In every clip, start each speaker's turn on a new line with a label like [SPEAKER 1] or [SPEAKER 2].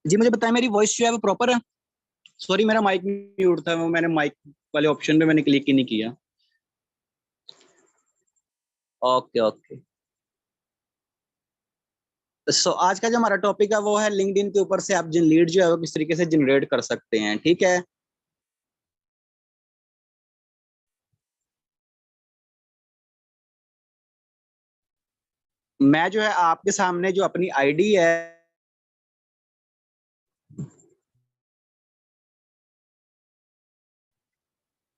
[SPEAKER 1] जी मुझे बताएं, मेरी वॉइस जो है वो प्रॉपर है? सॉरी मेरा माइक म्यूट था, वो मैंने माइक वाले ऑप्शन पे मैंने क्लिक ही नहीं किया। Okay okay. सो आज का जो हमारा टॉपिक है वो है लिंक्डइन के ऊपर से आप जिन लीड जो है वो किस तरीके से जनरेट कर सकते हैं, ठीक है। मैं जो है आपके सामने जो अपनी आईडी है,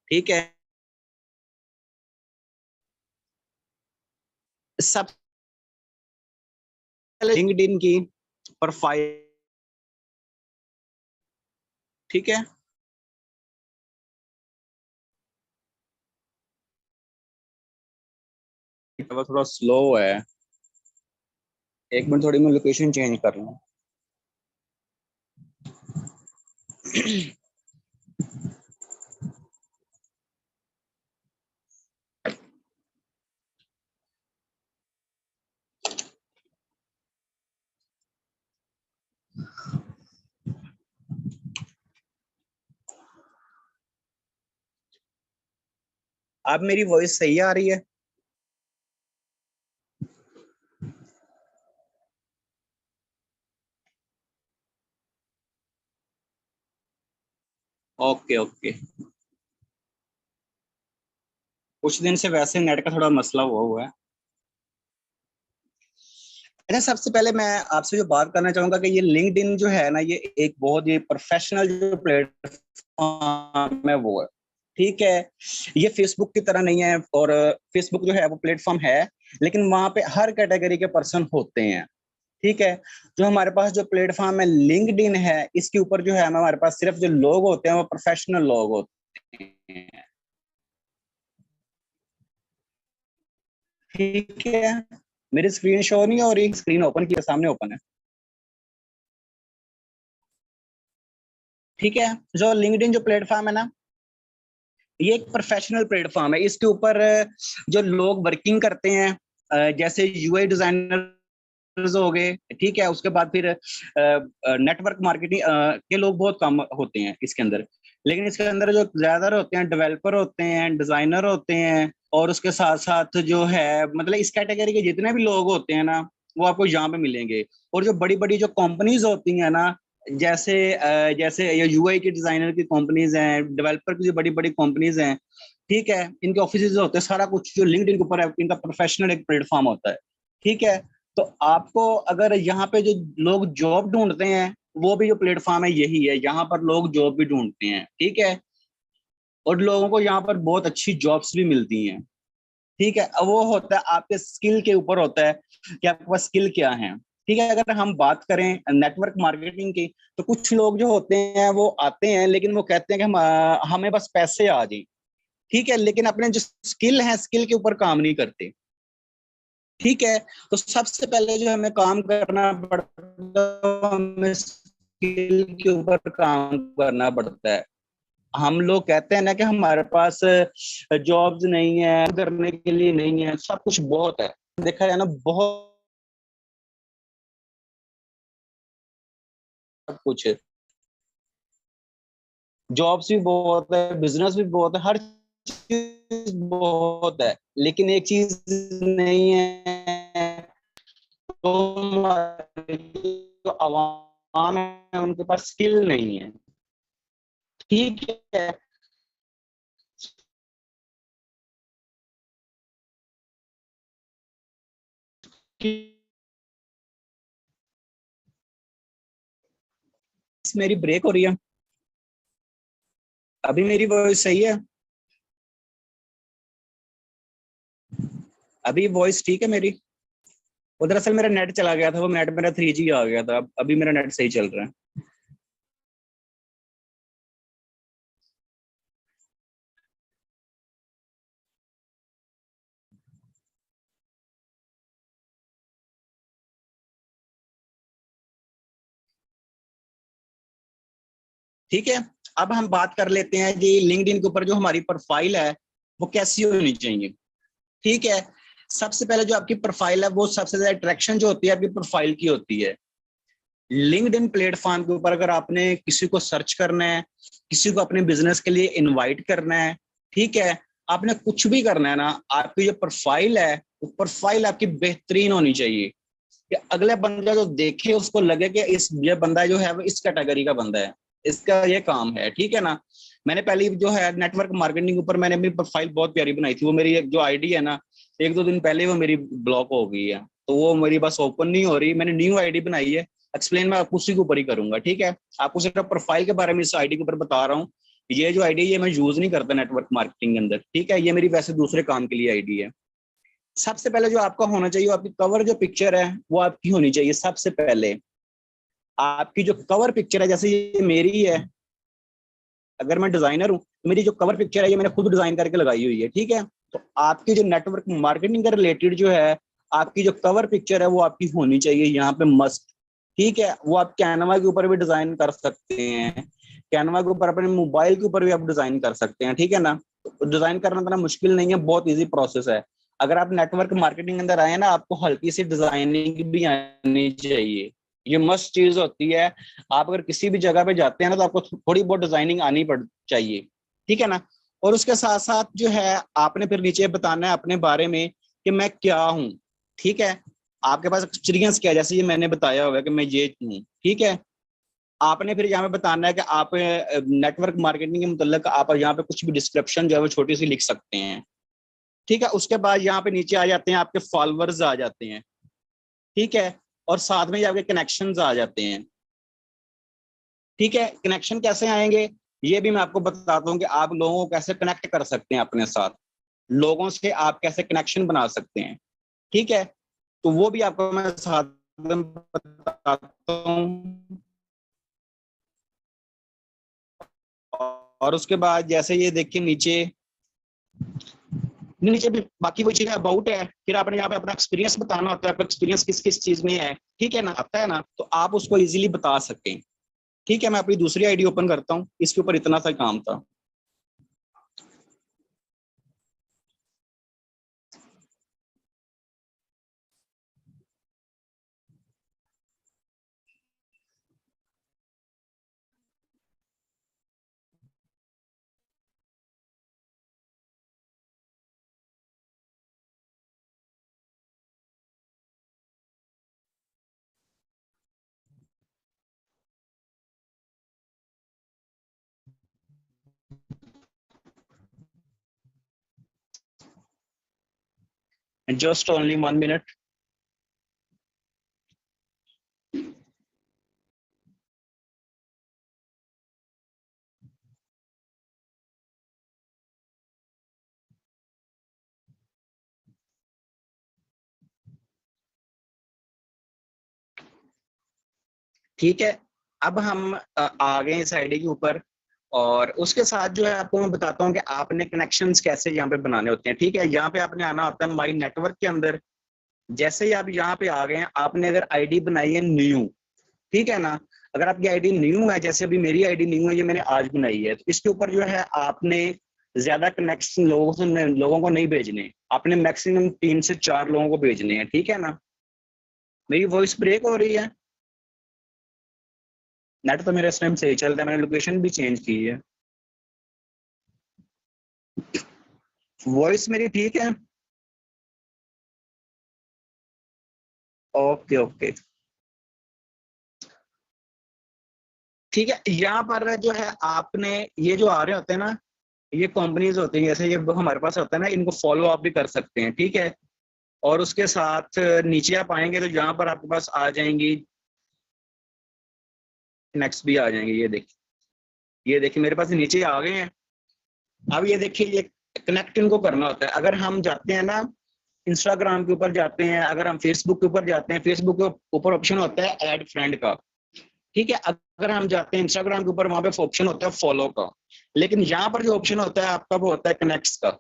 [SPEAKER 1] ठीक है, सबसे पहले लिंक्डइन की प्रोफाइल, ठीक है। वो थोड़ा स्लो है, एक मिनट, थोड़ी मैं लोकेशन चेंज कर लूँ। अब मेरी वॉइस सही आ रही है? Okay okay. कुछ दिन से वैसे नेट का थोड़ा मसला हुआ है। अच्छा, सबसे पहले मैं आपसे जो बात करना चाहूंगा कि ये लिंक्डइन जो है ना, ये एक बहुत ही प्रोफेशनल जो प्लेटफॉर्म है वो है, ठीक है। ये फेसबुक की तरह नहीं है, और फेसबुक जो है वो प्लेटफॉर्म है, लेकिन वहां पे हर कैटेगरी के पर्सन होते हैं, ठीक है। जो हमारे पास जो प्लेटफॉर्म है लिंक्डइन है, इसके ऊपर जो है हमारे पास सिर्फ जो लोग होते हैं वो प्रोफेशनल लोग होते हैं, ठीक है। मेरी स्क्रीन शो नहीं हो रही? स्क्रीन ओपन की है, सामने ओपन है, ठीक है। जो लिंक्डइन जो प्लेटफॉर्म है ना, ये एक प्रोफेशनल प्लेटफॉर्म है। इसके ऊपर जो लोग वर्किंग करते हैं, जैसे यूआई डिजाइनर्स हो गए, ठीक है। उसके बाद फिर नेटवर्क मार्केटिंग के लोग बहुत कम होते हैं इसके अंदर, लेकिन इसके अंदर जो ज्यादातर होते हैं डेवलपर होते हैं, डिजाइनर होते हैं, और उसके साथ साथ जो है मतलब इस कैटेगरी के जितने भी लोग होते हैं ना, वो आपको यहाँ पे मिलेंगे। और जो बड़ी बड़ी जो कंपनीज होती हैं ना, जैसे ये यूआई के डिजाइनर की कंपनीज हैं, डेवलपर की जो बड़ी बड़ी कंपनीज हैं, ठीक है, इनके ऑफिस होते हैं, सारा कुछ जो लिंक्डइन के ऊपर है इनका प्रोफेशनल एक प्लेटफॉर्म होता है, ठीक है। तो आपको अगर यहाँ पे जो लोग जॉब ढूंढते हैं, वो भी जो प्लेटफॉर्म है यही है, यहाँ पर लोग जॉब भी ढूंढते हैं, ठीक है। और लोगों को यहाँ पर बहुत अच्छी जॉब्स भी मिलती हैं, ठीक है। अब वो होता है आपके स्किल के ऊपर होता है कि आपके पास स्किल क्या है, ठीक है। अगर हम बात करें नेटवर्क मार्केटिंग की, तो कुछ लोग जो होते हैं वो आते हैं, लेकिन वो कहते हैं कि हमें बस पैसे आ जाए, ठीक है, लेकिन अपने जो स्किल है स्किल के ऊपर काम नहीं करते, ठीक है। तो सबसे पहले जो हमें काम करना पड़ता है, हमें स्किल के ऊपर काम करना पड़ता है। हम लोग कहते हैं ना कि हमारे पास जॉब्स नहीं है, करने के लिए नहीं है, सब कुछ बहुत है, देखा जाए ना बहुत कुछ है, जॉब्स भी बहुत है, बिजनेस भी बहुत है, हर चीज बहुत है, लेकिन एक चीज नहीं है, तो हमारे जो अवाम है उनके पास स्किल नहीं है, ठीक है। मेरी ब्रेक हो रही है? अभी मेरी वॉइस सही है? अभी वॉइस ठीक है मेरी? वो दरअसल मेरा नेट चला गया था, वो नेट मेरा 3G आ गया था, अब अभी मेरा नेट सही चल रहा है। ठीक है। अब हम बात कर लेते हैं कि लिंक्डइन के ऊपर जो हमारी प्रोफाइल है वो कैसी होनी चाहिए, ठीक है। सबसे पहले जो आपकी प्रोफाइल है वो सबसे ज्यादा अट्रैक्शन जो होती है आपकी प्रोफाइल की होती है। लिंक्डइन प्लेटफॉर्म के ऊपर अगर आपने किसी को सर्च करना है, किसी को अपने बिजनेस के लिए इनवाइट करना है, ठीक है, आपने कुछ भी करना है ना, आपकी जो प्रोफाइल है वो प्रोफाइल आपकी बेहतरीन होनी चाहिए कि अगले बंदा जो देखे उसको लगे कि इस ये बंदा जो है वो इस कैटेगरी का बंदा है, इसका ये काम है, ठीक है ना। मैंने पहले जो है नेटवर्क मार्केटिंग के ऊपर मैंने अपनी प्रोफाइल बहुत प्यारी बनाई थी, वो मेरी जो आईडी है ना, एक दो दिन पहले वो मेरी ब्लॉक हो गई है, तो वो मेरी बस ओपन नहीं हो रही। मैंने न्यू आईडी बनाई है, एक्सप्लेन मैं आपको उसी के ऊपर ही करूंगा, ठीक है। आपको सिर्फ प्रोफाइल के बारे में इस आईडी के ऊपर बता रहा हूँ। ये जो आईडी ये मैं यूज नहीं करता नेटवर्क मार्केटिंग के अंदर, ठीक है, ये मेरी वैसे दूसरे काम के लिए आईडी है। सबसे पहले जो आपका होना चाहिए, आपकी कवर जो पिक्चर है वो आपकी होनी चाहिए। सबसे पहले आपकी जो कवर पिक्चर है, जैसे ये मेरी है, अगर मैं डिजाइनर हूँ तो मेरी जो कवर पिक्चर है ये मैंने खुद डिजाइन करके लगाई हुई है, ठीक है। तो आपकी जो नेटवर्क मार्केटिंग के रिलेटेड जो है आपकी जो कवर पिक्चर है वो आपकी होनी चाहिए यहाँ पे मस्ट, ठीक है। वो आप कैनवा के ऊपर भी डिजाइन कर सकते हैं, कैनवा के ऊपर अपने मोबाइल के ऊपर भी आप डिजाइन कर सकते हैं, ठीक है ना। तो डिजाइन करना इतना मुश्किल नहीं है, बहुत ईजी प्रोसेस है। अगर आप नेटवर्क मार्केटिंग के अंदर आए ना, आपको हल्की सी डिजाइनिंग भी आनी चाहिए, ये मस्ट चीज होती है। आप अगर किसी भी जगह पे जाते हैं ना तो आपको थोड़ी बहुत डिजाइनिंग आनी पड़ चाहिए, ठीक है ना। और उसके साथ साथ जो है आपने फिर नीचे बताना है अपने बारे में कि मैं क्या हूँ, ठीक है। आपके पास एक्सपीरियंस क्या है, जैसे ये मैंने बताया होगा कि मैं ये हूँ, ठीक है। आपने फिर यहाँ पे बताना है कि आप नेटवर्क मार्केटिंग के मुतल्लिक आप यहाँ पे कुछ भी डिस्क्रिप्शन जो है वो छोटी सी लिख सकते हैं, ठीक है। उसके बाद यहाँ पे नीचे आ जाते हैं आपके फॉलोअर्स आ जाते हैं, ठीक है। और साथ में आपके कनेक्शंस आ जाते हैं, ठीक है। कनेक्शन कैसे आएंगे ये भी मैं आपको बताता हूँ कि आप लोगों को कैसे कनेक्ट कर सकते हैं अपने साथ, लोगों से आप कैसे कनेक्शन बना सकते हैं, ठीक है। तो वो भी आपको मैं साथ में बताता हूँ। और उसके बाद जैसे ये देखिए नीचे नीचे भी बाकी वही चीज अबाउट है, फिर आपने यहाँ पे अपना एक्सपीरियंस बताना होता है, आपका एक्सपीरियंस किस किस चीज में है, ठीक है ना, आता है ना, तो आप उसको इजीली बता सकें, ठीक है। मैं अपनी दूसरी आईडी ओपन करता हूँ, इसके ऊपर इतना सा काम था। Just only 1 minute. ठीक है, अब हम आ गए इस आईडी के ऊपर, और उसके साथ जो है आपको मैं बताता हूँ कि आपने कनेक्शंस कैसे यहाँ पे बनाने होते हैं, ठीक है। यहाँ पे आपने आना होता है माई नेटवर्क के अंदर। जैसे ही आप यहाँ पे आ गए हैं, आपने अगर आईडी बनाई है न्यू, ठीक है ना, अगर आपकी आईडी न्यू है, जैसे अभी मेरी आईडी न्यू है, ये मैंने आज बनाई है, तो इसके ऊपर जो है आपने ज्यादा कनेक्शन लोगों को नहीं भेजने, आपने मैक्सिमम 3 से 4 लोगों को भेजने हैं, ठीक है ना। मेरी वॉइस ब्रेक हो रही है? नेट तो मेरा इस टाइम सही चल रहा है, मैंने लोकेशन भी चेंज की है। वॉइस मेरी ठीक है? ओके ओके, ठीक है। यहाँ पर जो है आपने ये जो आ रहे होते हैं ना, ये कंपनीज होती हैं, जैसे ये हमारे पास होता है ना, इनको फॉलो आप भी कर सकते हैं, ठीक है। और उसके साथ नीचे आप आएंगे तो यहाँ पर आपके पास आ जाएंगी, नेक्स्ट भी आ जाएंगे, ये देखिए मेरे पास नीचे आ गए हैं। अब ये देखिए, ये कनेक्ट इनको करना होता है। अगर हम जाते हैं ना इंस्टाग्राम के ऊपर जाते हैं, अगर हम फेसबुक के ऊपर जाते हैं, फेसबुक के ऊपर ऑप्शन होता है ऐड फ्रेंड का, ठीक है। अगर हम जाते हैं इंस्टाग्राम के ऊपर, वहां पे ऑप्शन होता है फॉलो का, लेकिन यहाँ पर जो ऑप्शन होता है आपका वो होता है कनेक्ट का,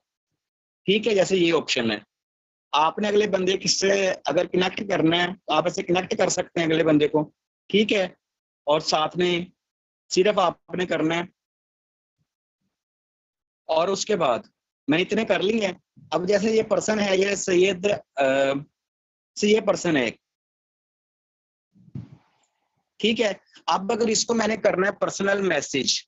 [SPEAKER 1] ठीक है। जैसे ये ऑप्शन है, आपने अगले बंदे किससे अगर कनेक्ट करना है तो आप ऐसे कनेक्ट कर सकते हैं अगले बंदे को, ठीक है। और साथ में सिर्फ आपने करना है, और उसके बाद मैंने इतने कर ली है। अब जैसे ये पर्सन है, ये सैयद से ये पर्सन है, ठीक है। अब अगर इसको मैंने करना है पर्सनल मैसेज,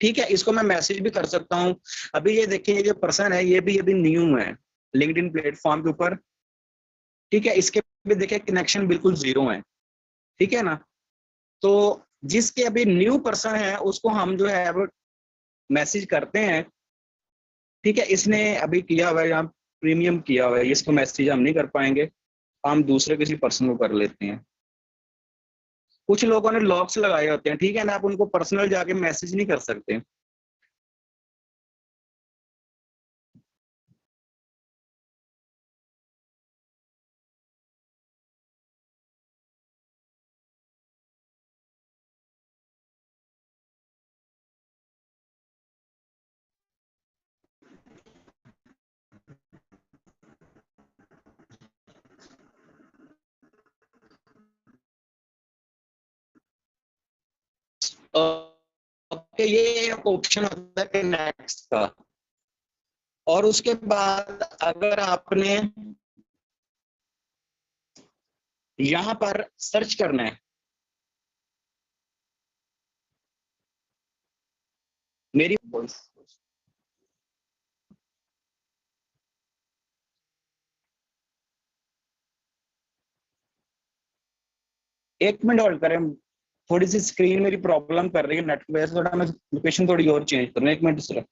[SPEAKER 1] ठीक है, इसको मैं मैसेज भी कर सकता हूँ। अभी ये देखिए, ये जो पर्सन है ये भी अभी न्यू है लिंक्डइन प्लेटफॉर्म के ऊपर, ठीक है, इसके भी देखिए कनेक्शन बिल्कुल जीरो है, ठीक है ना। तो जिसके अभी न्यू पर्सन है उसको हम जो है अब मैसेज करते हैं, ठीक है, इसने अभी किया हुआ है यहाँ प्रीमियम किया हुआ है, इसको मैसेज हम नहीं कर पाएंगे, हम दूसरे किसी पर्सन को कर लेते हैं। कुछ लोगों ने लॉक्स लगाए होते हैं, ठीक है ना, आप उनको पर्सनल जाके मैसेज नहीं कर सकते। ओके, ये एक ऑप्शन होता है कनेक्ट का। और उसके बाद अगर आपने यहाँ पर सर्च करना है, मेरी वॉइस, एक मिनट होल्ड करें, थोड़ी सी स्क्रीन मेरी प्रॉब्लम कर रही है नेट पे, थोड़ा मैं लोकेशन थोड़ी और चेंज करूँ, एक मिनट सिर्फ।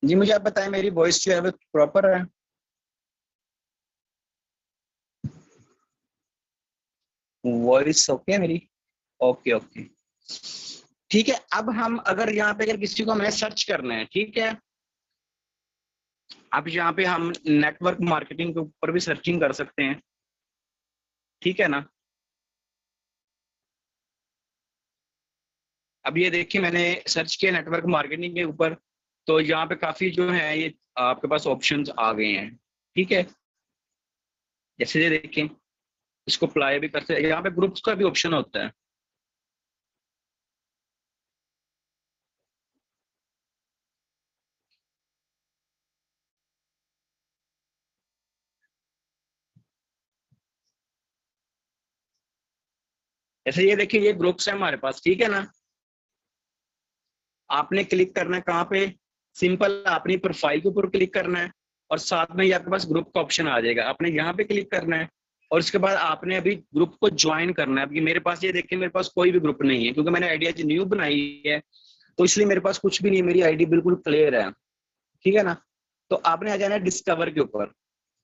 [SPEAKER 1] जी मुझे आप बताएं, मेरी वॉइस जो है वो प्रॉपर है? वॉइस ओके है मेरी? ओके ओके, ठीक है। अब हम अगर यहाँ पे अगर किसी को हमें सर्च करना है, ठीक है, अब यहाँ पे हम नेटवर्क मार्केटिंग के ऊपर भी सर्चिंग कर सकते हैं, ठीक है ना। अब ये देखिए मैंने सर्च किया नेटवर्क मार्केटिंग के ऊपर, तो यहाँ पे काफी जो है ये आपके पास ऑप्शंस आ गए हैं, ठीक है। जैसे ये देखें, इसको अप्लाई भी कर सकते हैं, यहाँ पे ग्रुप्स का भी ऑप्शन होता है। जैसे ये देखिए ये ग्रुप्स है हमारे पास, ठीक है ना। आपने क्लिक करना है कहाँ पे, सिंपल अपनी प्रोफाइल के ऊपर क्लिक करना है, और साथ में ये आपके पास ग्रुप का ऑप्शन आ जाएगा, आपने यहाँ पे क्लिक करना है, और उसके बाद आपने अभी ग्रुप को ज्वाइन करना है। अभी मेरे पास ये देखिए, मेरे पास कोई भी ग्रुप नहीं है क्योंकि मैंने आईडी आज न्यू बनाई है, तो इसलिए मेरे पास कुछ भी नहीं है, मेरी आईडी बिल्कुल क्लियर है, ठीक है ना। तो आपने आ जाना है डिस्कवर के ऊपर,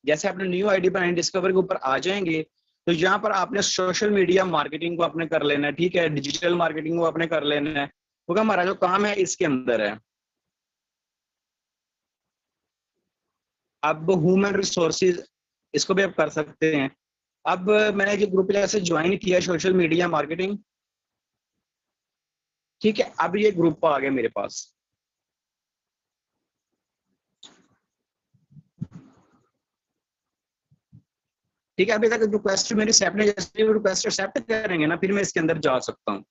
[SPEAKER 1] जैसे आपने न्यू आईडी बनाई डिस्कवर के ऊपर आ जाएंगे, तो यहाँ पर आपने सोशल मीडिया मार्केटिंग को आपने कर लेना है, ठीक है, डिजिटल मार्केटिंग को आपने कर लेना है, क्योंकि हमारा जो काम है इसके अंदर है। अब ह्यूमन रिसोर्सेज, इसको भी आप कर सकते हैं। अब मैंने जो ग्रुप जैसे ज्वाइन किया सोशल मीडिया मार्केटिंग, ठीक है, अब ये ग्रुप आ गया मेरे पास। ठीक है, अभी तक रिक्वेस्ट मेरी एक्सेप्ट नहीं, जैसे रिक्वेस्ट एक्सेप्ट करेंगे ना फिर मैं इसके अंदर जा सकता हूँ,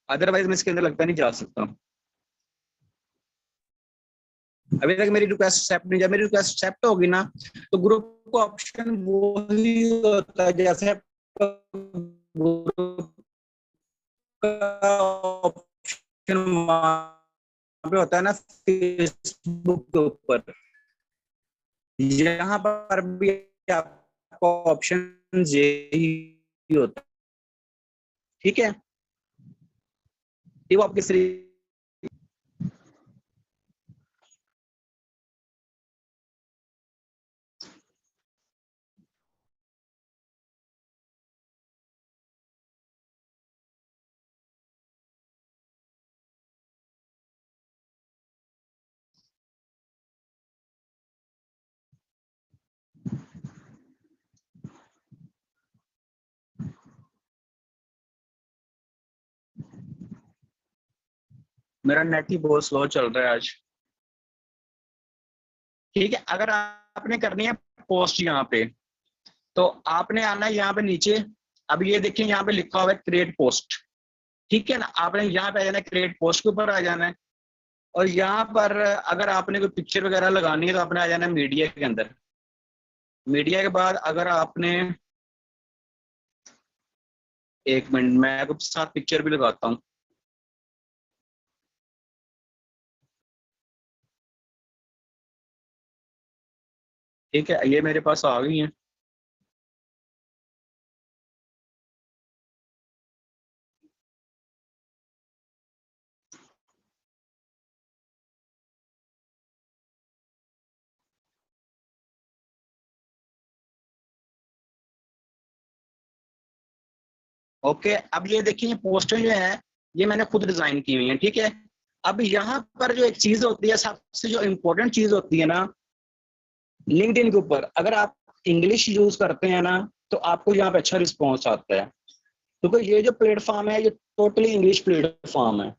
[SPEAKER 1] अदरवाइज मैं इसके अंदर लगता नहीं जा सकता हूँ। अभी तक मेरी रिक्वेस्ट एक्सेप्ट नहीं, जब मेरी रिक्वेस्ट एक्सेप्ट होगी ना तो ग्रुप का ऑप्शन वो ही होता है, जैसे ग्रुप का ऑप्शन वहां पे होता है ना फेसबुक के ऊपर, यहाँ पर भी आपको ऑप्शन यही होता है, ठीक है। ये वो आपके मेरा नेट ही बहुत स्लो चल रहा है आज। ठीक है, अगर आपने करनी है पोस्ट यहाँ पे, तो आपने आना है यहाँ पे नीचे। अब ये देखिए यहाँ पे लिखा हुआ है क्रिएट पोस्ट। ठीक है ना, आपने यहाँ पे आ जाना है, क्रिएट पोस्ट के ऊपर आ जाना है। और यहाँ पर अगर आपने कोई पिक्चर वगैरह लगानी है तो आपने आ जाना है मीडिया के अंदर। मीडिया के बाद अगर आपने, एक मिनट मैं आपके साथ पिक्चर भी लगाता हूँ। ठीक है, ये मेरे पास आ गई है। ओके, अब ये देखिए पोस्टर जो है ये मैंने खुद डिजाइन की हुई है। ठीक है, अब यहाँ पर जो एक चीज होती है, सबसे जो इम्पोर्टेंट चीज होती है ना, लिंक्डइन के ऊपर अगर आप इंग्लिश यूज करते हैं ना, तो आपको यहाँ पे अच्छा रिस्पॉन्स आता है, क्योंकि ये जो प्लेटफॉर्म है ये टोटली इंग्लिश प्लेटफॉर्म है।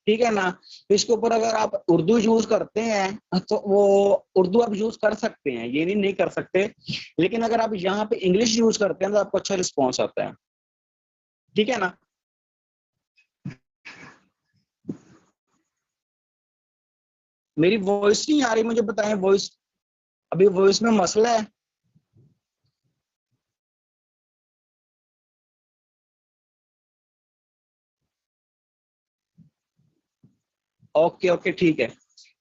[SPEAKER 1] ठीक है ना, तो इसके ऊपर अगर आप उर्दू यूज करते हैं तो वो उर्दू आप यूज कर सकते हैं, ये नहीं कर सकते, लेकिन अगर आप यहाँ पे इंग्लिश यूज करते हैं तो आपको अच्छा रिस्पॉन्स आता है। ठीक है ना। मेरी वॉइस नहीं आ रही, मुझे बताएं वॉइस, अभी वॉइस में मसला है। ओके ओके ठीक है।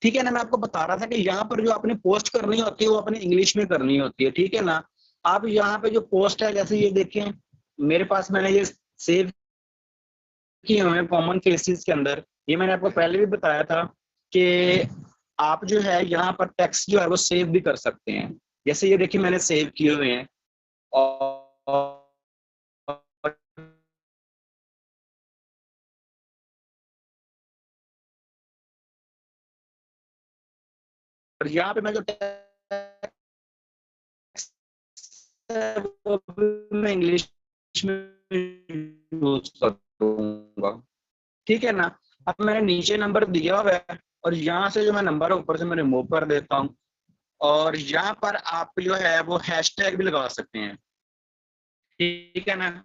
[SPEAKER 1] ठीक है ना, मैं आपको बता रहा था कि यहाँ पर जो आपने पोस्ट करनी होती है वो अपने इंग्लिश में करनी होती है। ठीक है ना, आप यहाँ पे जो पोस्ट है, जैसे ये देखें मेरे पास, मैंने ये सेव किए हुए हैं कॉमन फेसिस के अंदर। ये मैंने आपको पहले भी बताया था कि आप जो है यहाँ पर टेक्स्ट जो है वो सेव भी कर सकते हैं। जैसे ये देखिए मैंने सेव किए हुए हैं, और यहाँ पे मैं जो टेक्स्ट है वो मैं इंग्लिश में यूज करूंगा। ठीक है ना, अब मैंने नीचे नंबर दिया हुआ है, और यहाँ से जो मैं नंबर है ऊपर से मैं रिमूव कर देता हूँ। और यहाँ पर आप जो है वो हैशटैग भी लगा सकते हैं। ठीक है ना।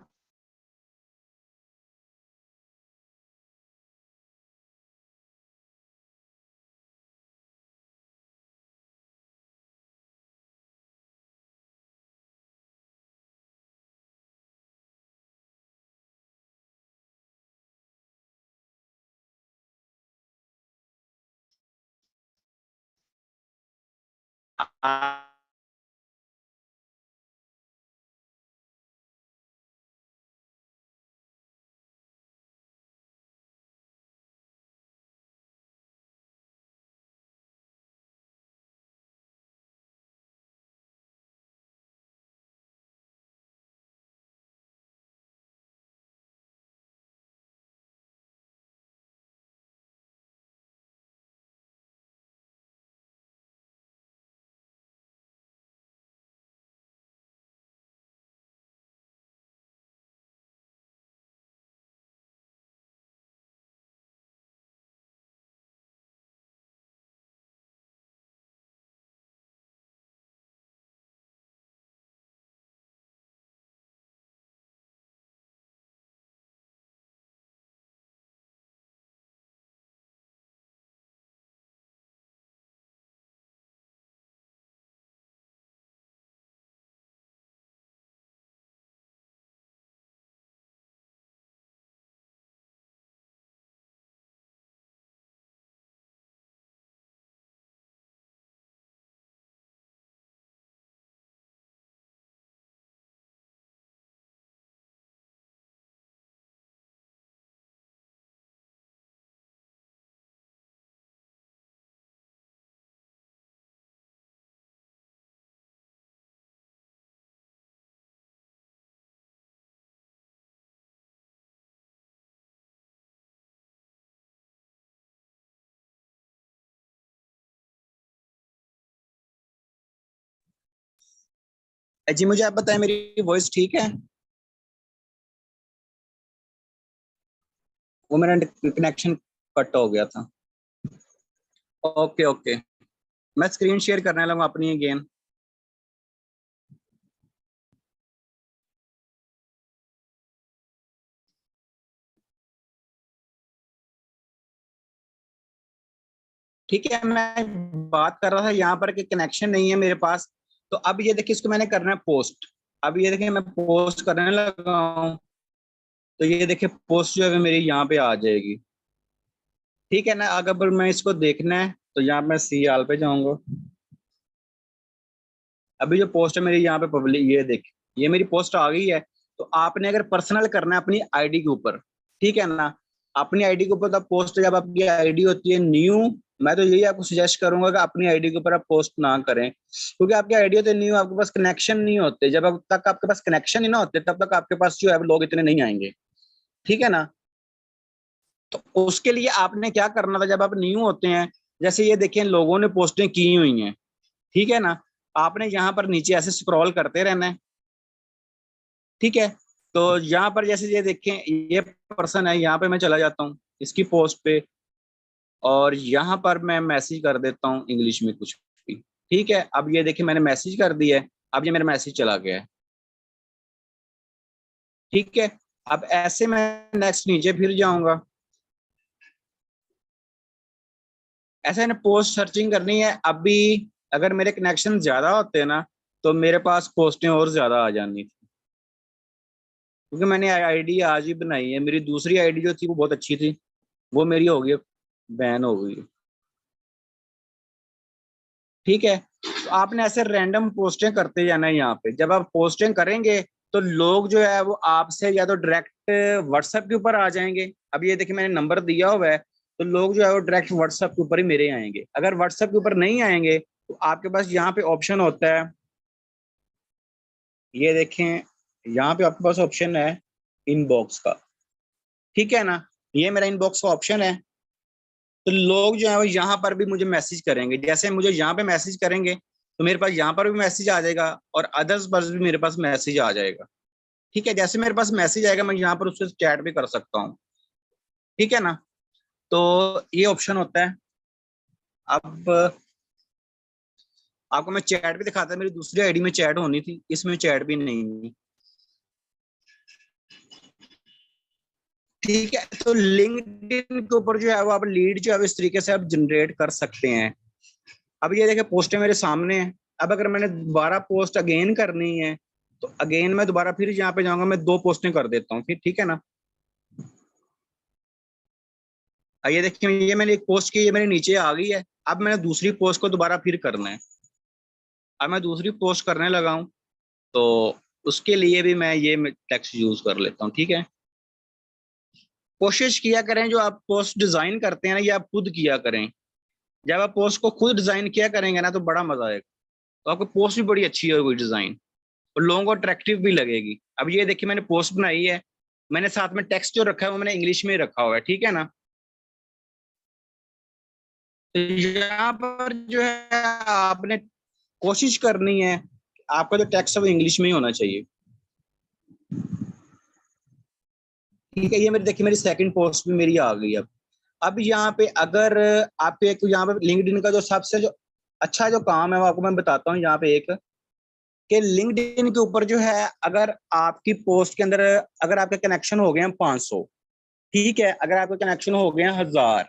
[SPEAKER 1] जी मुझे आप बताएं, मेरी वॉइस ठीक है? वो मेरा कनेक्शन कट हो गया था। ओके ओके, मैं स्क्रीन शेयर करने लगा अपनी अगेन। ठीक है, मैं बात कर रहा था यहाँ पर कि कनेक्शन नहीं है मेरे पास। तो अब ये देखिए, इसको मैंने करना है पोस्ट। अब ये देखिए मैं पोस्ट करने लगा हूँ, तो ये देखिए पोस्ट जो है मेरी यहाँ पे आ जाएगी। ठीक है ना, अगर मैं इसको देखना है तो यहाँ मैं सी आल पे जाऊंगा। अभी जो पोस्ट है मेरी यहाँ पे पब्लिक, ये देख, ये मेरी पोस्ट आ गई है। तो आपने अगर पर्सनल करना है अपनी आईडी के ऊपर, ठीक है ना, अपनी आईडी के ऊपर, तब पोस्ट जब आपकी आईडी होती है न्यू, मैं तो यही आपको सजेस्ट करूंगा कि अपनी आईडी के ऊपर आप पोस्ट ना करें, क्योंकि आपकी आईडी होती है न्यू, आपके पास कनेक्शन नहीं होते। जब अब तक आपके पास कनेक्शन ही ना होते, तब तक आपके पास जो है लोग इतने नहीं आएंगे। ठीक है ना। तो उसके लिए आपने क्या करना था, जब आप न्यू होते हैं, जैसे ये देखिए लोगों ने पोस्टें की हुई हैं, ठीक है ना, आपने यहाँ पर नीचे ऐसे स्क्रॉल करते रहना है। ठीक है, तो यहाँ पर जैसे ये देखें, ये पर्सन है, यहाँ पे मैं चला जाता हूँ इसकी पोस्ट पे, और यहाँ पर मैं मैसेज कर देता हूँ इंग्लिश में कुछ भी। ठीक है, अब ये देखिए मैंने मैसेज कर दिया है, अब ये मेरा मैसेज चला गया है। ठीक है, अब ऐसे मैं नेक्स्ट नीचे फिर जाऊंगा। ऐसे मैंने पोस्ट सर्चिंग करनी है। अभी अगर मेरे कनेक्शन ज्यादा होते हैं ना, तो मेरे पास पोस्टें और ज्यादा आ जानी थी, क्योंकि मैंने आईडी आज ही बनाई है। मेरी दूसरी आईडी जो थी वो बहुत अच्छी थी, वो मेरी हो गई, बैन हो गई। ठीक है, तो आपने ऐसे रैंडम पोस्टें करते जाना है। यहाँ पे जब आप पोस्टिंग करेंगे, तो लोग जो है वो आपसे या तो डायरेक्ट व्हाट्सएप के ऊपर आ जाएंगे। अब ये देखिए मैंने नंबर दिया हुआ है, तो लोग जो है वो डायरेक्ट व्हाट्सएप के ऊपर ही मेरे आएंगे। अगर व्हाट्सएप के ऊपर नहीं आएंगे, तो आपके पास यहाँ पे ऑप्शन होता है, ये देखें, यहाँ पे आपके पास ऑप्शन है इनबॉक्स का। ठीक है ना, ये मेरा इनबॉक्स का ऑप्शन है। तो लोग जो है वो यहाँ पर भी मुझे मैसेज करेंगे। जैसे मुझे यहाँ पे मैसेज करेंगे, तो मेरे पास यहाँ पर भी मैसेज आ जाएगा, और अदर्स पर भी मेरे पास मैसेज आ जाएगा। ठीक है, जैसे मेरे पास मैसेज आएगा, मैं यहाँ पर उससे चैट भी कर सकता हूँ। ठीक है ना, तो ये ऑप्शन होता है। अब आपको मैं चैट भी दिखाता, मेरी दूसरी आईडी में चैट होनी थी, इसमें चैट भी नहीं है। ठीक है, तो लिंक्डइन के ऊपर जो है वो आप लीड जो है इस तरीके से आप जनरेट कर सकते हैं। अब ये देखिए पोस्टें मेरे सामने हैं। अब अगर मैंने दोबारा पोस्ट अगेन करनी है, तो अगेन मैं दोबारा फिर यहाँ पे जाऊंगा, मैं 2 पोस्टें कर देता हूँ फिर। ठीक है ना, ये देखिए ये मैंने एक पोस्ट की, ये मेरे नीचे आ गई है। अब मैंने दूसरी पोस्ट को दोबारा फिर करना है। अब मैं दूसरी पोस्ट करने लगा हूँ, तो उसके लिए भी मैं ये टेक्स्ट यूज कर लेता हूँ। ठीक है, कोशिश किया करें जो आप पोस्ट डिजाइन करते हैं ना, ये आप खुद किया करें। जब आप पोस्ट को खुद डिजाइन किया करेंगे ना, तो बड़ा मजा आएगा। तो आपकी पोस्ट भी बड़ी अच्छी होगी डिजाइन, और लोगों को अट्रैक्टिव भी लगेगी। अब ये देखिए मैंने पोस्ट बनाई है, मैंने साथ में टेक्स्ट जो रखा है वो मैंने इंग्लिश में ही रखा हुआ है। ठीक है ना, तो यहाँ पर जो है आपने कोशिश करनी है, आपका जो टेक्स्ट है वो इंग्लिश में ही होना चाहिए। ठीक है, ये मेरी देखिए मेरी सेकंड पोस्ट भी मेरी आ गई। अब यहाँ पे अगर आप एक, यहाँ पे लिंक्डइन का जो सबसे जो अच्छा जो काम है वो आपको मैं बताता हूँ। यहाँ पे एक, कि लिंक्डइन के ऊपर जो है, अगर आपकी पोस्ट के अंदर अगर आपके कनेक्शन हो गए हैं 500, ठीक है, अगर आपके कनेक्शन हो गए हैं 1000,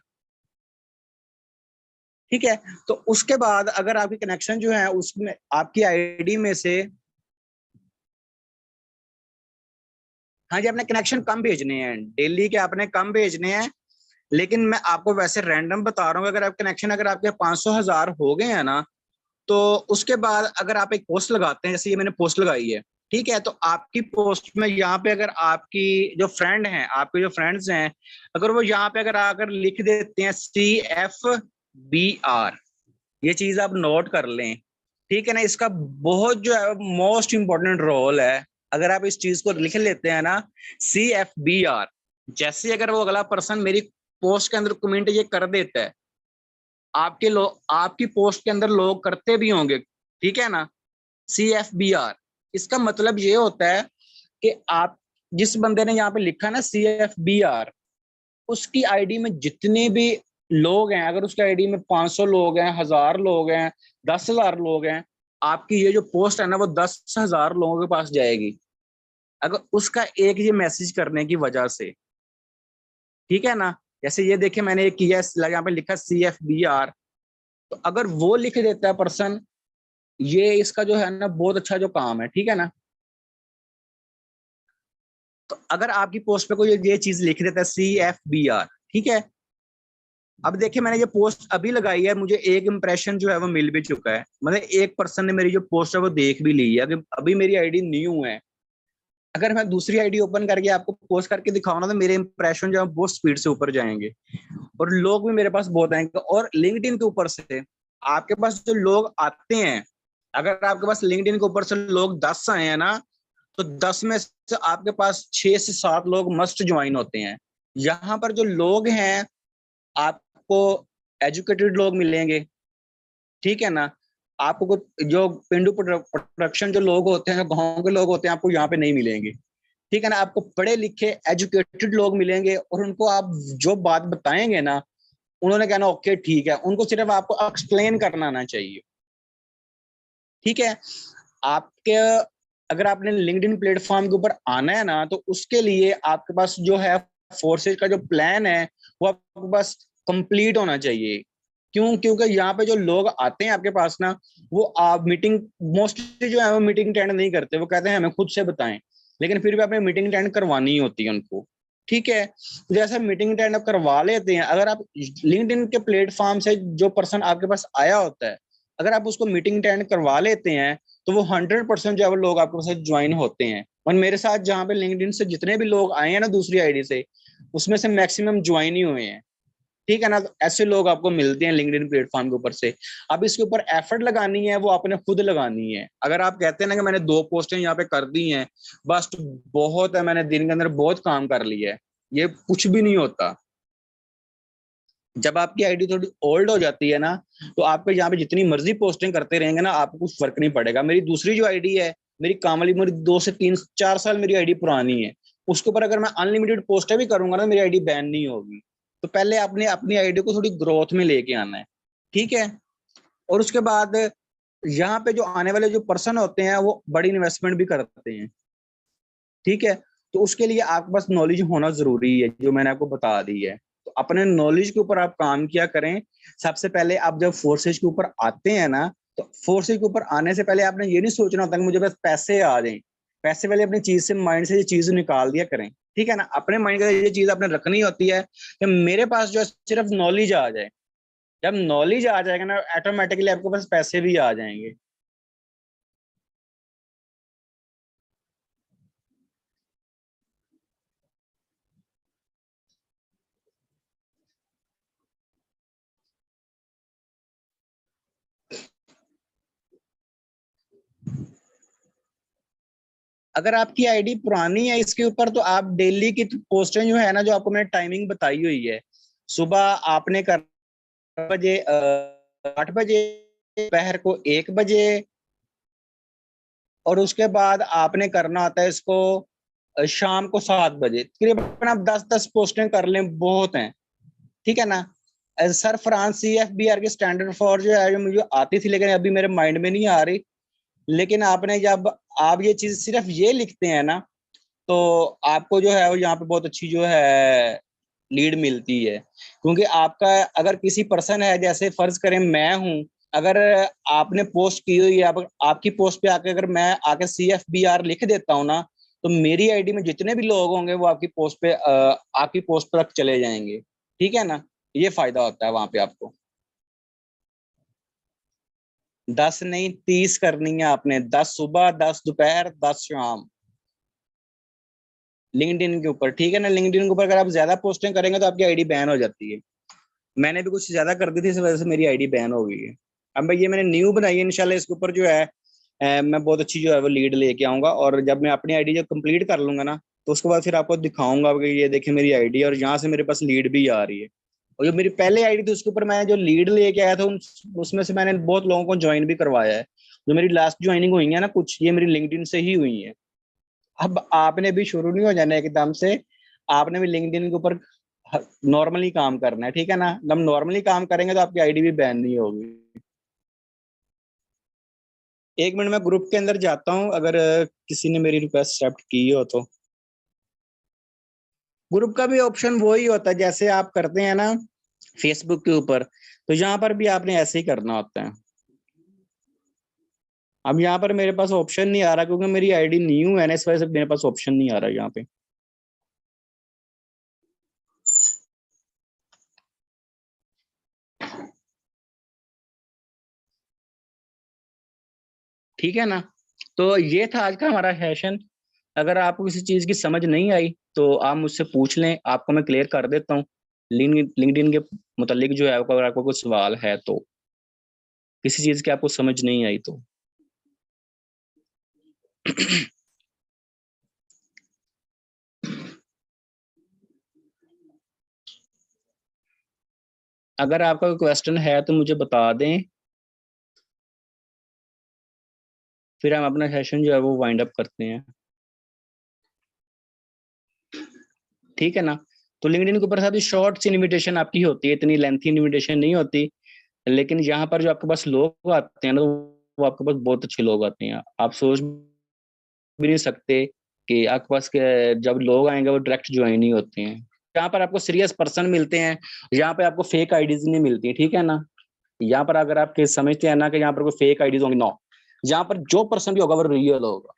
[SPEAKER 1] ठीक है, तो उसके बाद अगर आपके कनेक्शन जो है उसमें आपकी आईडी में से, हाँ जी, आपने कनेक्शन कम भेजने हैं, डेली के आपने कम भेजने हैं। लेकिन मैं आपको वैसे रैंडम बता रहा हूँ, अगर आप कनेक्शन अगर आपके 500 1000 हो गए हैं ना, तो उसके बाद अगर आप एक पोस्ट लगाते हैं, जैसे ये मैंने पोस्ट लगाई है, ठीक है, तो आपकी पोस्ट में यहाँ पे अगर आपकी जो फ्रेंड हैं, आपके जो फ्रेंड्स हैं, अगर वो यहाँ पे अगर आकर लिख देते हैं CFBR, ये चीज आप नोट कर लें। ठीक है ना, इसका बहुत जो है मोस्ट इंपॉर्टेंट रोल है। अगर आप इस चीज को लिख लेते हैं ना, CFBR, जैसे अगर वो अगला पर्सन मेरी पोस्ट के अंदर कमेंट ये कर देता है, आपके लोग आपकी पोस्ट के अंदर लोग करते भी होंगे। ठीक है ना, CFBR, इसका मतलब ये होता है कि आप, जिस बंदे ने यहाँ पे लिखा ना CFBR, उसकी आईडी में जितने भी लोग हैं, अगर उसके आईडी में 500 लोग हैं, 1000 लोग हैं, 10,000 लोग हैं, आपकी ये जो पोस्ट है ना वो 10,000 लोगों के पास जाएगी, अगर उसका एक ये मैसेज करने की वजह से। ठीक है ना, जैसे ये देखिए मैंने एक किया, यहाँ पे लिखा CFBR, तो अगर वो लिख देता है पर्सन, ये इसका जो है ना बहुत अच्छा जो काम है। ठीक है ना, तो अगर आपकी पोस्ट पे कोई ये चीज लिख देता है CFBR, ठीक है, अब देखिए मैंने ये पोस्ट अभी लगाई है, मुझे एक इंप्रेशन जो है वो मिल भी चुका है, मतलब एक पर्सन ने मेरी जो पोस्ट है वो देख भी ली है, अगर अभी मेरी आईडी न्यू है। अगर मैं दूसरी आईडी ओपन करके आपको पोस्ट करके दिखाऊं ना, तो मेरे इंप्रेशन जो है बहुत स्पीड से ऊपर जाएंगे, और लोग भी मेरे पास बहुत आएंगे। और लिंक्डइन के ऊपर से आपके पास जो लोग आते हैं, अगर आपके पास लिंक्डइन के ऊपर से लोग 10 आए हैं ना, तो 10 में से आपके पास 6 से 7 लोग मस्ट ज्वाइन होते हैं। यहाँ पर जो लोग हैं आपको एजुकेटेड लोग मिलेंगे। ठीक है ना, आपको जो पेंडू प्रोडक्शन जो लोग होते हैं, गांव के लोग होते हैं, आपको यहाँ पे नहीं मिलेंगे। ठीक है ना, आपको पढ़े लिखे एजुकेटेड लोग मिलेंगे, और उनको आप जो बात बताएंगे ना, उन्होंने कहना ओके ठीक है, उनको सिर्फ आपको एक्सप्लेन करना आना चाहिए। ठीक है, आपके अगर आपने लिंक्डइन प्लेटफॉर्म के ऊपर आना है ना, तो उसके लिए आपके पास जो है फोर्सेज का जो प्लान है वो आपके पास कंप्लीट होना चाहिए। क्यों? क्योंकि यहाँ पे जो लोग आते हैं आपके पास ना, वो आप मीटिंग मोस्टली जो है वो मीटिंग अटेंड नहीं करते, वो कहते हैं हमें खुद से बताएं, लेकिन फिर भी आपने मीटिंग अटेंड करवानी ही होती है उनको। ठीक है, जैसे मीटिंग अटेंड आप करवा लेते हैं, अगर आप लिंक्डइन के प्लेटफॉर्म से जो पर्सन आपके पास आया होता है, अगर आप उसको मीटिंग अटेंड करवा लेते हैं, तो वो 100% जो है वो लोग आपके पास ज्वाइन होते हैं। और मेरे साथ जहाँ पे लिंक्डइन से जितने भी लोग आए हैं ना दूसरी आईडी से, उसमें से मैक्सिमम ज्वाइन ही हुए हैं। ठीक है ना, तो ऐसे लोग आपको मिलते हैं लिंक्डइन प्लेटफॉर्म के ऊपर से। अब इसके ऊपर एफर्ट लगानी है वो आपने खुद लगानी है। अगर आप कहते हैं ना कि मैंने 2 पोस्टें यहाँ पे कर दी हैं, बस बहुत है, मैंने दिन के अंदर बहुत काम कर लिया है, ये कुछ भी नहीं होता। जब आपकी आईडी थोड़ी ओल्ड हो जाती है ना, तो आपके यहाँ पे जितनी मर्जी पोस्टिंग करते रहेंगे ना, आपको कुछ फर्क नहीं पड़ेगा। मेरी दूसरी जो आईडी है, मेरी काम वाली, मेरी 2 से 3 4 साल मेरी आईडी पुरानी है, उसके ऊपर अगर मैं अनलिमिटेड पोस्टें भी करूंगा ना, मेरी आईडी बैन नहीं होगी। तो पहले आपने अपनी आईडी को थोड़ी ग्रोथ में लेके आना है। ठीक है, और उसके बाद यहाँ पे जो आने वाले जो पर्सन होते हैं वो बड़ी इन्वेस्टमेंट भी करते हैं। ठीक है, तो उसके लिए आपके पास नॉलेज होना जरूरी है, जो मैंने आपको बता दी है। तो अपने नॉलेज के ऊपर आप काम किया करें। सबसे पहले आप जब फोर्सेज के ऊपर आते हैं ना, तो फोर्सेज के ऊपर आने से पहले आपने ये नहीं सोचना होता कि मुझे बस पैसे आ जाएं। पैसे वाले अपनी चीज से, माइंड से ये चीज निकाल दिया करें। ठीक है ना, अपने माइंड का ये चीज आपने रखनी होती है कि मेरे पास जो है सिर्फ नॉलेज आ जाए। जब नॉलेज आ जाएगा ना, ऑटोमेटिकली आपके पास पैसे भी आ जाएंगे। अगर आपकी आईडी पुरानी है इसके ऊपर, तो आप डेली की पोस्टें जो है ना, जो आपको मैंने टाइमिंग बताई हुई है, सुबह आपने कर बजे 8 बजे, दोपहर को 1 बजे, और उसके बाद आपने करना होता है इसको शाम को 7 बजे। तकरीबन आप 10-10 पोस्टें कर लें, बहुत हैं। ठीक है ना, सर फ्रांस CFBR की स्टैंडर्ड फॉर जो है, जो मुझे आती थी लेकिन अभी मेरे माइंड में नहीं आ रही। लेकिन आपने जब आप ये चीज सिर्फ ये लिखते हैं ना, तो आपको जो है वो यहाँ पे बहुत अच्छी जो है लीड मिलती है। क्योंकि आपका अगर किसी पर्सन है, जैसे फर्ज करें मैं हूं, अगर आपने पोस्ट की हुई है, आपकी पोस्ट पे आके अगर मैं आके CFBR लिख देता हूँ ना, तो मेरी आईडी में जितने भी लोग होंगे वो आपकी पोस्ट पे आपकी पोस्ट तक चले जाएंगे। ठीक है ना, ये फायदा होता है वहां पे आपको। 10 नहीं, 30 करनी है आपने, 10 सुबह, 10 दोपहर, 10 शाम, लिंक्डइन के ऊपर। ठीक है ना, लिंक्डइन के ऊपर अगर आप ज्यादा पोस्टिंग करेंगे तो आपकी आईडी बैन हो जाती है। मैंने भी कुछ ज्यादा कर दी थी, इस वजह से मेरी आईडी बैन हो गई है। अब भाई ये मैंने न्यू बनाई है, इंशाल्लाह इसके ऊपर जो है मैं बहुत अच्छी जो है वो लीड लेके आऊंगा। और जब मैं अपनी आईडी जो कंप्लीट कर लूंगा ना, तो उसके बाद फिर आपको दिखाऊंगा कि ये देखिए मेरी आईडी, और यहाँ से मेरे पास लीड भी आ रही है। और जो मेरी पहले आईडी थी उसके ऊपर मैं जो लीड लेके आया था, उसमें से मैंने बहुत लोगों को ज्वाइन भी करवाया है। जो मेरी लास्ट ज्वाइनिंग हुई है ना कुछ, ये मेरी लिंक्डइन से ही हुई है। अब आपने भी शुरू नहीं हो जाना एकदम से, आपने भी लिंक्डइन के ऊपर नॉर्मली काम करना है, ठीक है ना। जब नॉर्मली काम करेंगे तो आपकी आईडी भी बैन नहीं होगी। एक मिनट में ग्रुप के अंदर जाता हूं, अगर किसी ने मेरी रिक्वेस्ट एक्सेप्ट की हो तो। ग्रुप का भी ऑप्शन वही होता है जैसे आप करते हैं ना फेसबुक के ऊपर, तो यहाँ पर भी आपने ऐसे ही करना होता है। अब यहाँ पर मेरे पास ऑप्शन नहीं आ रहा क्योंकि मेरी आईडी न्यू है ना, इस वजह से मेरे पास ऑप्शन नहीं आ रहा यहाँ पे। ठीक है ना। तो ये था आज का हमारा सेशन। अगर आपको किसी चीज की समझ नहीं आई तो आप मुझसे पूछ लें, आपको मैं क्लियर कर देता हूँ। लिंक्डइन के मुतालिक जो है, अगर आपको कोई सवाल है तो, किसी चीज की आपको समझ नहीं आई तो। अगर आपका कोई क्वेश्चन है तो मुझे बता दें, फिर हम अपना सेशन जो है वो वाइंड अप करते हैं। ठीक है ना। तो लिंक्डइन के ऊपर साथ शॉर्ट सी इनविटेशन आपकी होती है, इतनी लेंथी इनविटेशन नहीं होती, लेकिन यहाँ पर जो आपके पास लोग आते हैं ना, वो आपके पास बहुत अच्छे लोग आते हैं। आप सोच भी नहीं सकते कि आपके पास जब लोग आएंगे वो डायरेक्ट ज्वाइन ही होते हैं। यहाँ पर आपको सीरियस पर्सन मिलते हैं, यहाँ पे आपको फेक आईडीज नहीं मिलती, ठीक है ना। यहाँ पर अगर आप समझते हैं ना कि यहाँ पर कोई फेक आईडीज होंगी, नो, यहाँ पर जो पर्सन भी होगा वो रियल होगा,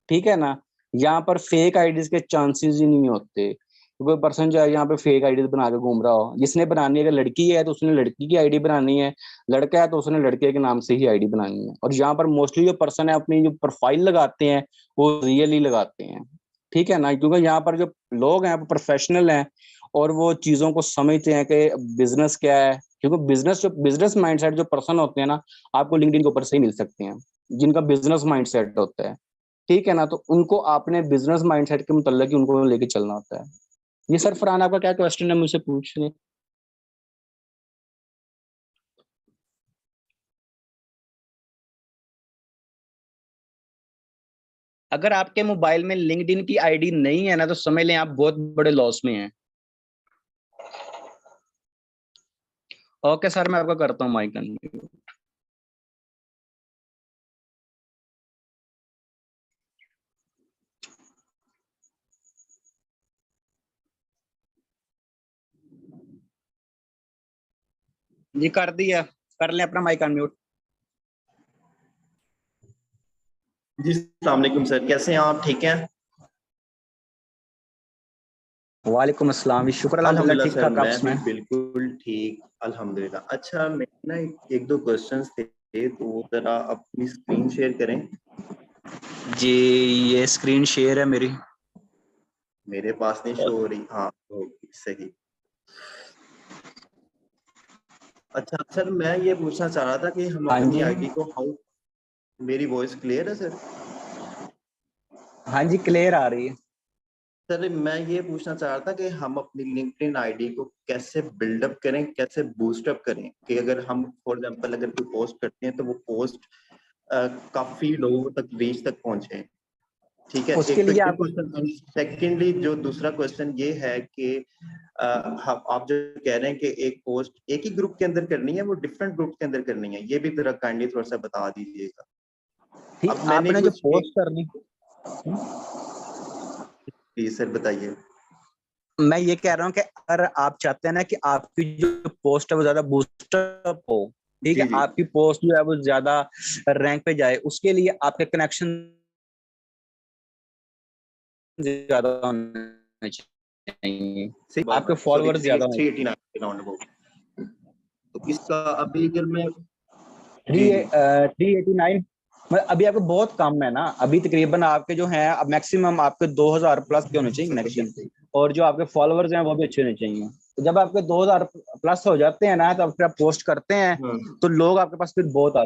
[SPEAKER 1] ठीक है ना। यहाँ पर फेक आईडीज के चांसेस ही नहीं होते। कोई पर्सन जो है यहाँ पे फेक आईडी बना के घूम रहा हो, जिसने बनानी है, अगर लड़की है तो उसने लड़की की आईडी बनानी है, लड़का है तो उसने लड़के के नाम से ही आईडी बनानी है। और यहाँ पर मोस्टली जो पर्सन है अपनी जो प्रोफाइल लगाते हैं वो रियली लगाते हैं, ठीक है ना। क्योंकि यहाँ पर जो लोग हैं वो प्रोफेशनल हैं और वो चीजों को समझते हैं कि बिजनेस क्या है। क्योंकि बिजनेस माइंडसेट जो पर्सन होते हैं ना, आपको लिंक्डइन के ऊपर से ही मिल सकते हैं, जिनका बिजनेस माइंडसेट होता है, ठीक है ना। तो उनको आपने बिजनेस माइंडसेट के मुताल्लिक ही उनको लेके चलना होता है। ये सर फरहान आपका क्या क्वेश्चन है, मुझसे पूछ लें। अगर आपके मोबाइल में लिंक्डइन की आईडी नहीं है ना, तो समझ लें आप बहुत बड़े लॉस में हैं। ओके सर, मैं आपका करता हूँ माइक अनम्यूट। जी कर दिया, कर लें अपना माइक अनम्यूट।
[SPEAKER 2] जी अस्सलाम वालेकुम सर, कैसे हैं आप? ठीक हैं?
[SPEAKER 1] वालेकुम अस्सलाम, शुक्र अल्हम्दुलिल्लाह, ठीक
[SPEAKER 2] सर
[SPEAKER 1] ठाक। आप
[SPEAKER 2] मैं भी
[SPEAKER 1] सुनाएं।
[SPEAKER 2] बिल्कुल ठीक, अल्हम्दुलिल्लाह। अच्छा, मेरे ना एक दो क्वेश्चंस थे, तो जरा अपनी स्क्रीन शेयर करें।
[SPEAKER 1] जी ये स्क्रीन शेयर है मेरी।
[SPEAKER 2] मेरे पास नहीं शो हो रही। हाँ, सही। अच्छा सर, मैं ये पूछना चाह रहा था कि हम
[SPEAKER 1] हाँ
[SPEAKER 2] अपनी
[SPEAKER 1] जी,
[SPEAKER 2] आईडी को हाउ, मेरी वॉइस क्लियर है सर?
[SPEAKER 1] हाँ जी क्लियर आ रही है।
[SPEAKER 2] सर मैं ये पूछना चाह रहा था कि हम अपनी लिंक्डइन आईडी को कैसे बिल्डअप करें, कैसे बूस्टअप करें, कि अगर हम फॉर एग्जांपल अगर कोई पोस्ट करते हैं तो वो पोस्ट काफी लोगों तक, रीच तक पहुंचे। ठीक है,
[SPEAKER 1] उसके
[SPEAKER 2] एक तो
[SPEAKER 1] लिए
[SPEAKER 2] ये
[SPEAKER 1] आप
[SPEAKER 2] क्वेश्चन। सेकेंडली जो दूसरा क्वेश्चन ये है कि आप जो कह रहे हैं कि एक पोस्ट एक ही ग्रुप के अंदर करनी है, वो डिफरेंट ग्रुप के अंदर करनी है, ये भी जरा काइंडली थोड़ा सा बता दीजिएगा।
[SPEAKER 1] ठीक,
[SPEAKER 2] अब मैंने
[SPEAKER 1] आपने जो
[SPEAKER 2] कुछ
[SPEAKER 1] पोस्ट करनी,
[SPEAKER 2] प्लीज सर बताइए।
[SPEAKER 1] मैं ये कह रहा हूँ कि अगर आप चाहते हैं ना कि आपकी जो पोस्ट है वो ज्यादा बूस्टअप हो, ठीक
[SPEAKER 2] जी
[SPEAKER 1] है,
[SPEAKER 2] जी।
[SPEAKER 1] आपकी पोस्ट जो है वो ज्यादा रैंक पे जाए, उसके लिए आपके कनेक्शन ज्यादा होने चाहिए,
[SPEAKER 2] सही बात
[SPEAKER 1] आपके
[SPEAKER 2] है। सॉरी,
[SPEAKER 1] फॉलोअर्स ज्यादा होने
[SPEAKER 2] थ्री
[SPEAKER 1] चाहिए।
[SPEAKER 2] Eighty nine round about. तो इसका अभी अगर मैं,
[SPEAKER 1] थ्री
[SPEAKER 2] जी जी,
[SPEAKER 1] 389, अभी आपको बहुत कम है ना। अभी तकरीबन आपके जो हैं अब मैक्सिमम आपके 2000 प्लस के होने चाहिए कनेक्शन, और जो आपके फॉलोअर्स हैं वो भी अच्छे होने चाहिए। तो जब आपके 2000 प्लस हो जाते हैं ना, तो फिर आप पोस्ट करते हैं
[SPEAKER 2] हाँ।
[SPEAKER 1] तो लोग आपके पास फिर बहुत आते हैं।